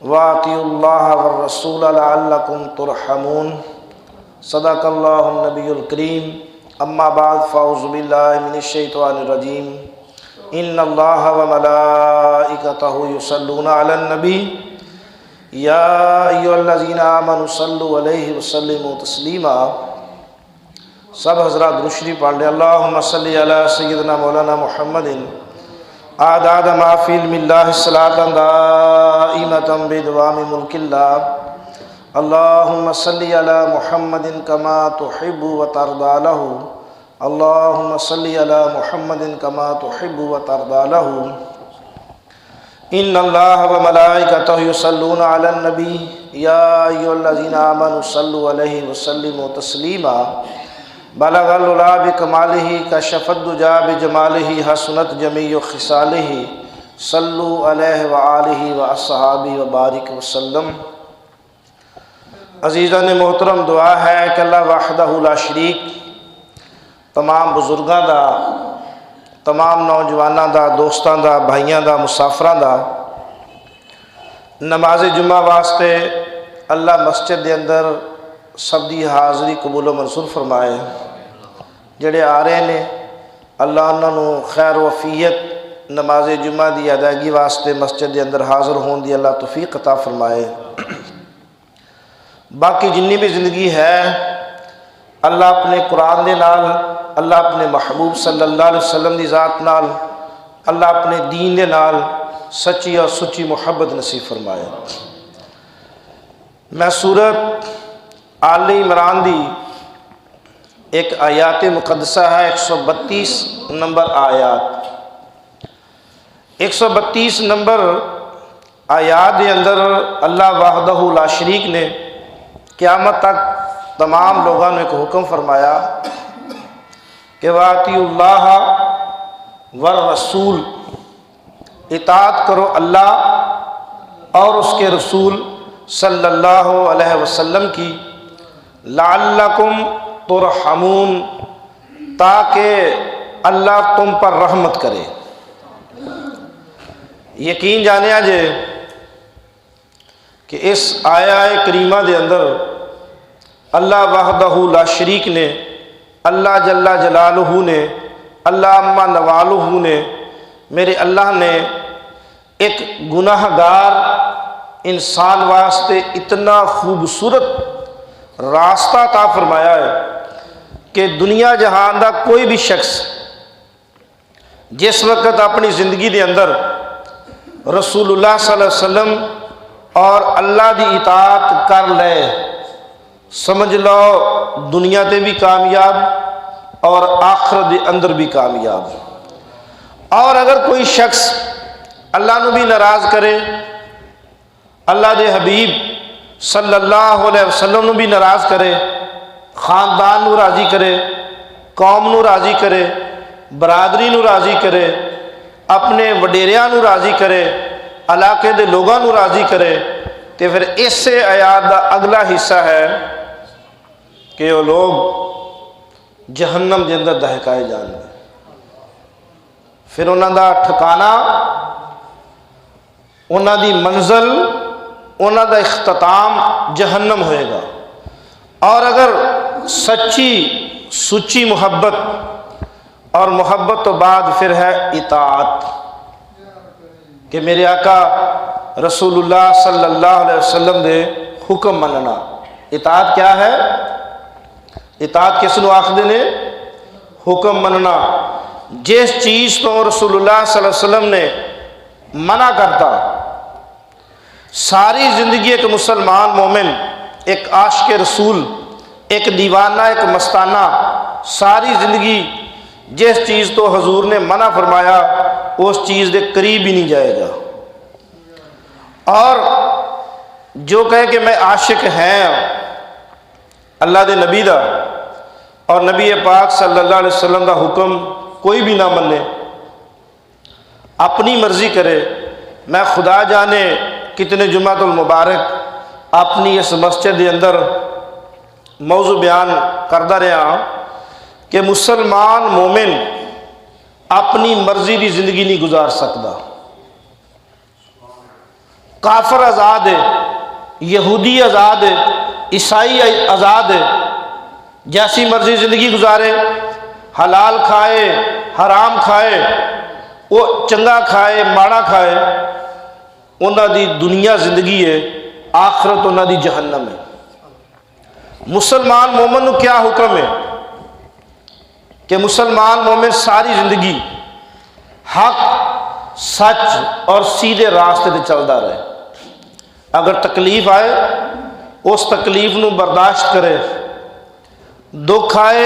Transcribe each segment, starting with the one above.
وَأَطِيعُوا اللَّهَ وَالرَّسُولَ لَعَلَّكُمْ تُرْحَمُونَ صدق اللہ النبی الکریم اما بعد فاعوذ باللہ من الشیطان الرجیم ان اللہ وملائکتہ یصلون علی النبی یا ایھا الذین آمنوا صلوا علیہ وسلموا تسلیما۔ سب حضرات درود شریف پڑھ لیں۔ اللہم صلی علی سیدنا مولانا محمد اعداد ما فی علم اللہ صلاۃ دائمۃ بدوام ملک اللہ۔ اللہم صلی علی محمد کما تحب وترضی لہ۔ اللہم صلی علی محمد کما تحب وترضی لہ۔ ان اللہ وملائکتہ یصلون علی النبی یا ایھا الذین آمنوا صلوا علیہ وسلموا تسلیما۔ بلغ العلا بکمالہ کشف الدجی بجمالہ حسنت جمیع خصالہ صلوا علیہ وآلہ واصحابہ وبارک وسلم۔ عزیزان محترم، دعا ہے کہ اللہ وحدہ لا شریک تمام بزرگاں دا، تمام نوجواناں دا، دوستاں دا، بھائیاں دا، مسافراں دا نماز جمعہ واسطے اللہ مسجد دے اندر سب دی حاضری قبول و منظور فرمائے۔ جڑے آ رہے نے اللہ انہاں نو خیر و عافیت نماز جمعہ دی ادائیگی واسطے مسجد دے اندر حاضر ہون دی اللہ توفیق عطا فرمائے۔ باقی جنی بھی زندگی ہے اللہ اپنے قرآن دے نال، اللہ اپنے محبوب صلی اللہ علیہ وسلم دی ذات نال، اللہ اپنے دین دے نال سچی اور سچی محبت نصیب فرمائے۔ میں سورت آل عمران دی ایک آیات مقدسہ ہے 132 نمبر آیات، 132 نمبر آیات دے اندر اللہ وحدہ لا شریک نے قیامت تک تمام لوگوں نے ایک حکم فرمایا کہ وَأَطِیعُوا اللَّهَ وَالرَّسُولَ، اطاعت کرو اللہ اور اس کے رسول صلی اللہ علیہ وسلم کی، لعلکم ترحمون، تاکہ اللہ تم پر رحمت کرے۔ یقین جانیا جے کہ اس آیہ کریمہ دے اندر اللہ وحدہ لا شریک نے، اللہ جل جلالہ نے، اللہ عما نوالہ نے، میرے اللہ نے ایک گناہ گار انسان واسطے اتنا خوبصورت راستہ عطا فرمایا ہے کہ دنیا جہان دا کوئی بھی شخص جس وقت اپنی زندگی دے اندر رسول اللہ صلی اللہ علیہ وسلم اور اللہ دی اطاعت کر لے، سمجھ لو دنیا تے بھی کامیاب اور آخرت دے اندر بھی کامیاب۔ اور اگر کوئی شخص اللہ نو بھی ناراض کرے، اللہ دے حبیب صلی اللہ علیہ وسلم نو بھی ناراض کرے، خاندان نو راضی کرے، قوم نو راضی کرے، برادری نو راضی کرے، اپنے وڈیریاں نو راضی کرے، علاقے دے لوگاں نو راضی کرے، تو پھر اس سے آیات دا اگلا حصہ ہے کہ وہ لوگ جہنم دے اندر دہکائے جان گے، پھر انہاں دا ٹھکانہ، انہاں دی منزل، انہاں دا اختتام جہنم ہوئے گا۔ اور اگر سچی سچی محبت، اور محبت تو بعد پھر ہے اطاعت، کہ میرے آقا رسول اللہ صلی اللہ علیہ وسلم دے حکم مننا۔ اطاعت کیا ہے؟ اطاعت کس نو آخدے نے؟ حکم مننا۔ جس چیز تو رسول اللہ صلی اللہ علیہ وسلم نے منع کرتا، ساری زندگی ایک مسلمان مومن، ایک عاشق رسول، ایک دیوانہ، ایک مستانہ، ساری زندگی جس چیز تو حضور نے منع فرمایا اس چیز دے قریب ہی نہیں جائے گا۔ اور جو کہے کہ میں عاشق ہیں اللہ دے نبی دا، اور نبی پاک صلی اللہ علیہ وسلم دا حکم کوئی بھی نہ منے، اپنی مرضی کرے، میں خدا جانے کتنے جمعۃ المبارک اپنی اس مسجد دے اندر موضوع بیان کردہ رہا کہ مسلمان مومن اپنی مرضی دی زندگی نہیں گزار سکتا، کافر آزاد ہے، یہودی آزاد ہے، عیسائی آزاد ہے، جیسی مرضی زندگی گزارے، حلال کھائے حرام کھائے، وہ چنگا کھائے ماڑا کھائے، انہاں دی دنیا زندگی ہے، آخرت انہاں دی جہنم ہے۔ مسلمان مومن نو کیا حکم ہے کہ مسلمان مومن ساری زندگی حق سچ اور سیدھے راستے تے چلدا رہے، اگر تکلیف آئے اس تکلیف نو برداشت کرے، دکھ آئے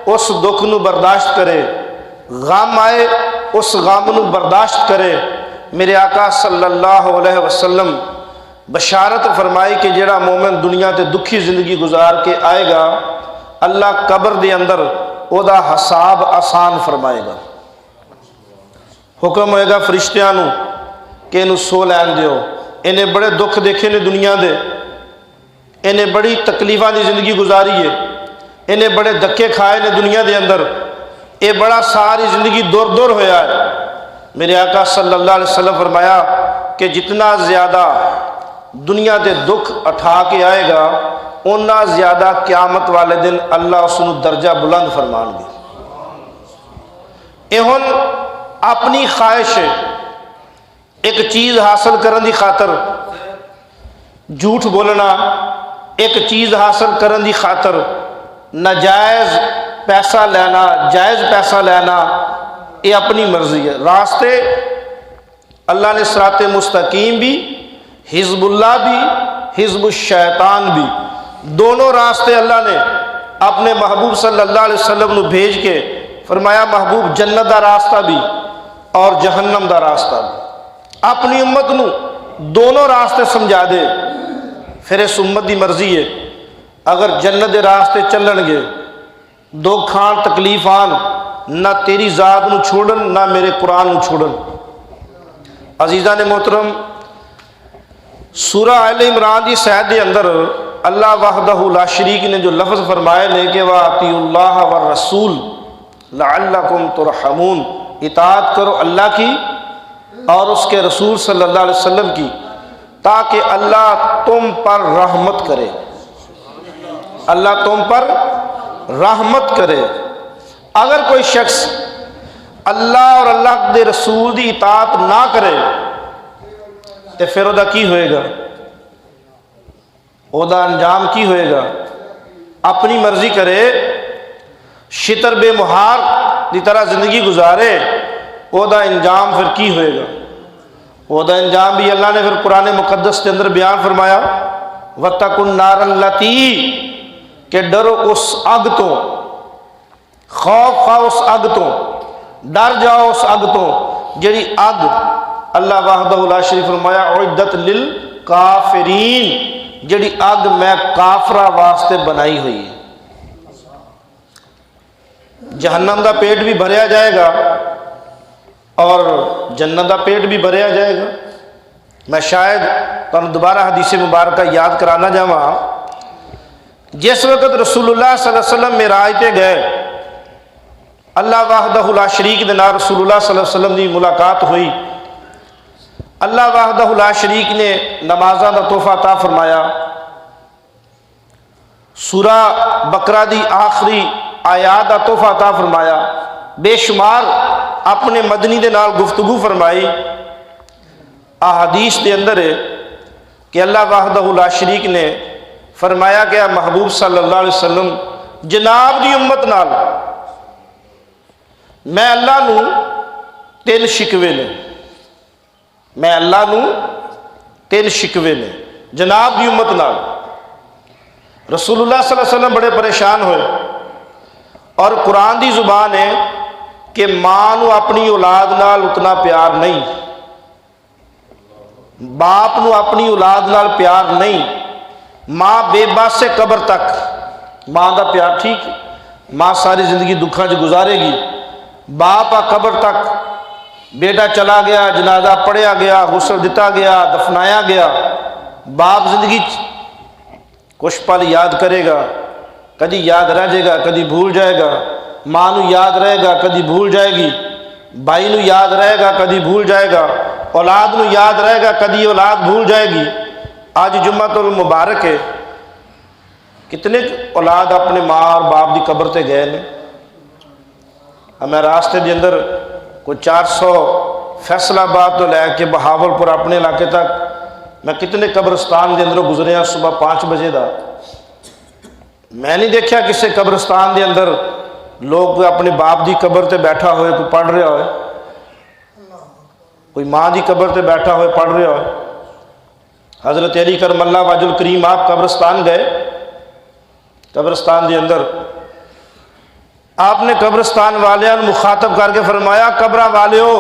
اس دکھ نو برداشت کرے، غم آئے اس غم نو برداشت کرے۔ میرے آقا صلی اللہ علیہ وسلم بشارت فرمائی کہ جڑا مومن دنیا تے دکھی زندگی گزار کے آئے گا، اللہ قبر دے اندر او دا حساب آسان فرمائے گا۔ حکم ہوئے گا فرشتیاں نو کہ انہوں سو لین دیو، انہیں بڑے دکھ دیکھے نے دنیا دے، انہیں بڑی تکلیفاں دی زندگی گزاری ہے، انہیں بڑے دکے کھائے نے دنیا دے اندر، اے بڑا ساری زندگی دور دور ہویا ہے۔ میرے آقا صلی اللہ علیہ وسلم فرمایا کہ جتنا زیادہ دنیا دے دکھ اٹھا کے آئے گا، اتنا زیادہ قیامت والے دن اللہ اس نو درجہ بلند فرمان گے۔ ایہن اپنی خواہش ہے، ایک چیز حاصل کرن دی خاطر جھوٹ بولنا، ایک چیز حاصل کرن دی خاطر ناجائز پیسہ لینا، جائز پیسہ لینا، یہ اپنی مرضی ہے۔ راستے اللہ نے صراط مستقیم بھی، حزب اللہ بھی، حزب الشیطان بھی، دونوں راستے اللہ نے اپنے محبوب صلی اللہ علیہ وسلم نو بھیج کے فرمایا محبوب جنت دا راستہ بھی اور جہنم دا راستہ بھی، اپنی امت نو دونوں راستے سمجھا دے۔ پھر اس امت دی مرضی ہے، اگر جنت دے راستے چلن گے، دکھ کھان تکلیف آن، نہ تیری ذات نو چھوڑن نہ میرے قرآن نو چھوڑن۔ عزیزان محترم، سورہ آل عمران دی سید دے اندر اللہ وحدہ لا شریک نے جو لفظ فرمائے نے کہ وَأَطِیعُوا اللَّهَ وَالرَّسُولَ لَعَلَّكُمْ تُرْحَمُونَ، اطاعت کرو اللہ کی اور اس کے رسول صلی اللہ علیہ وسلم کی تاکہ اللہ تم پر رحمت کرے، اللہ تم پر رحمت کرے۔ اگر کوئی شخص اللہ اور اللہ دے رسول دی اطاعت نہ کرے تو پھر وہ کی ہوئے گا، وہ انجام کی ہوئے گا؟ اپنی مرضی کرے، شتر بے مہار دی طرح زندگی گزارے، وہ انجام پھر کی ہوئے گا؟ وہ انجام بھی اللہ نے پھر قرآن مقدس کے اندر بیان فرمایا، وَاتَّقُوا النَّارَ الَّتِی، کہ ڈرو اس اگ تو، خوف کھاؤ اس اگ تو، ڈر جاؤ اس اگ تو، جڑی اگ اللہ وحدہ لا شریک فرمایا اعدت للکافرین، جڑی اگ میں کافرہ واسطے بنائی ہوئی ہے۔ جہنم دا پیٹ بھی بھریا جائے گا اور جنت دا پیٹ بھی بھریا جائے گا۔ میں شاید تم دوبارہ حدیث مبارکہ یاد کرانا جاواں، جس وقت رسول اللہ صلی اللہ علیہ وسلم معراج تے گئے، اللہ وحدہ لا شریک دے نال رسول اللہ صلی اللہ علیہ وسلم دی ملاقات ہوئی، اللہ وحدہ لا شریک نے نمازاں دا تحفہ عطا فرمایا، سورہ بقرہ دی آخری آیات دا تحفہ عطا فرمایا، بے شمار اپنے مدنی دے نال گفتگو فرمائی۔ احادیث دے اندر ہے کہ اللہ وحدہ لا شریک نے فرمایا کہ محبوب صلی اللہ علیہ وسلم جناب دی امت نال میں اللہ نو 3 شکوے نے، میں اللہ نو 3 شکوے نے جناب دی امت نال۔ رسول اللہ صلی اللہ علیہ وسلم بڑے پریشان ہوئے، اور قرآن دی زبان ہے کہ ماں نو اپنی اولاد نال اتنا پیار نہیں، باپ نو اپنی اولاد نال پیار نہیں، ماں بے باس سے قبر تک ماں دا پیار ٹھیک، ماں ساری زندگی دکھاں چ گزارے گی، باپ قبر تک بیٹا چلا گیا، جنازہ پڑھیا گیا، غسل دتا گیا، دفنایا گیا، باپ زندگی کچھ پل یاد کرے گا، کدی یاد رہ جائے گا، کدی بھول جائے گا، ماں نو یاد رہے گا، کدی بھول جائے گی، بھائی نو یاد رہے گا، کدی بھول جائے گا، اولاد نو یاد رہے گا، کدی اولاد بھول جائے گی۔ آج جمعۃ المبارک ہے، کتنے اولاد اپنے ماں اور باپ دی قبر تے گئے نے۔ ہمیں راستے دے اندر کوئی 400 فیصل آباد تو لے کے بہاول پور اپنے علاقے تک میں کتنے قبرستان دے اندر گزرے ہیں صبح 5 بجے دا۔ میں نہیں دیکھا کسی قبرستان دے اندر لوگ اپنے باپ دی قبر تے بیٹھا ہوئے کوئی پڑھ رہا ہوئے، کوئی ماں دی قبر تے بیٹھا ہوئے پڑھ رہا ہوئے۔ حضرت علی کرم اللہ وجہ الکریم آپ قبرستان گئے، قبرستان دے اندر آپ نے قبرستان والیاں مخاطب کر کے فرمایا، قبرہ والیو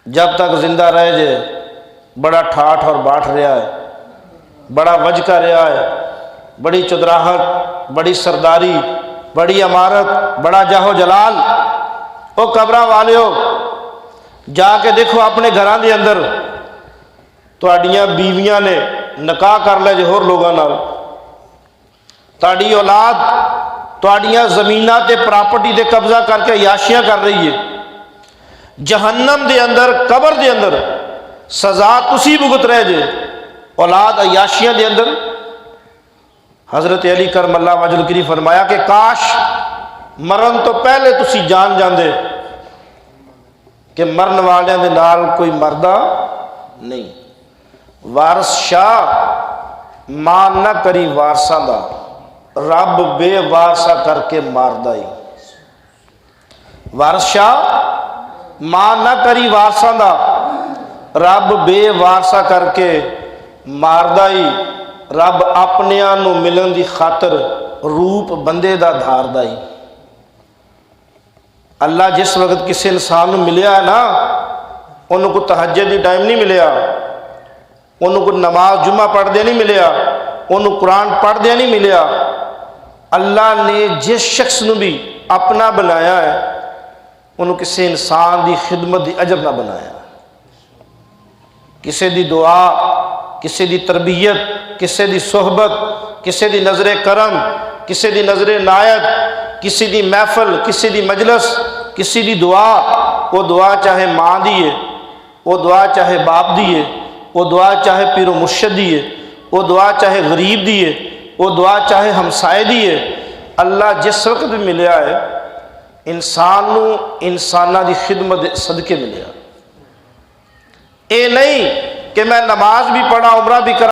جب تک زندہ رہ جے بڑا ٹھاٹھ اور باٹھ رہا ہے، بڑا وجکہ رہا ہے، بڑی چدراہٹ، بڑی سرداری، بڑی عمارت، بڑا جاہ و جلال۔ او قبرہ والیو جا کے دیکھو اپنے گھراں دے اندر تہاڈیاں بیویاں نے نکاح کر لے جو ہور لوگاں نال، تہاڈی اولاد تہاڈیاں زمیناں تے پراپرٹی دے قبضہ کر کے عیاشیاں کر رہی ہے۔ جہنم دے اندر، قبر دے اندر سزا تسی بھگت رہے جے، اولاد عیاشیاں دے اندر۔ حضرت علی کرم اللہ وجہ الکریم فرمایا کہ کاش مرن تو پہلے تسی جان جاندے کہ مرن والے دے نال کوئی مردہ نہیں۔ وارث شاہ مان نہ کری وارثاں دا، رب بے وارثہ کر کے ماردہ ہی۔ وارث شاہ مان نہ کری وارثاں دا، رب بے وارثہ کر کے ماردہ ہی۔ رب اپنیاں نو ملن دی خاطر روپ بندے دا دھاردہ ہی۔ اللہ جس وقت کسی انسان نو ملیا ہے نا، انہوں کو تہجد دی ٹائم نہیں ملیا، انہوں کو نماز جمعہ پڑھ دے نہیں ملیا، انہوں قرآن پڑھ دے نہیں ملیا۔ اللہ نے جس شخص نو بھی اپنا بنایا ہے انہوں کسی انسان دی خدمت دی اجر نہ بنایا، کسی دی دعا، کسی دی تربیت، کسی دی صحبت، کسی دی نظر کرم، کسی دی نظر عنایت، کسی دی محفل، کسی دی مجلس، کسی دی دعا، وہ دعا چاہے ماں دیئے، وہ دعا چاہے باپ دیئے، وہ دعا چاہے پیر و مرشد دیئے، وہ دعا چاہے غریب دیئے، وہ دعا چاہے ہمسائے دیئے، اللہ جس وقت بھی ملیا ہے انسان نو انسانہ دی خدمت صدقے ملیا۔ اے نہیں کہ میں نماز بھی پڑھا، عمرہ بھی کرا،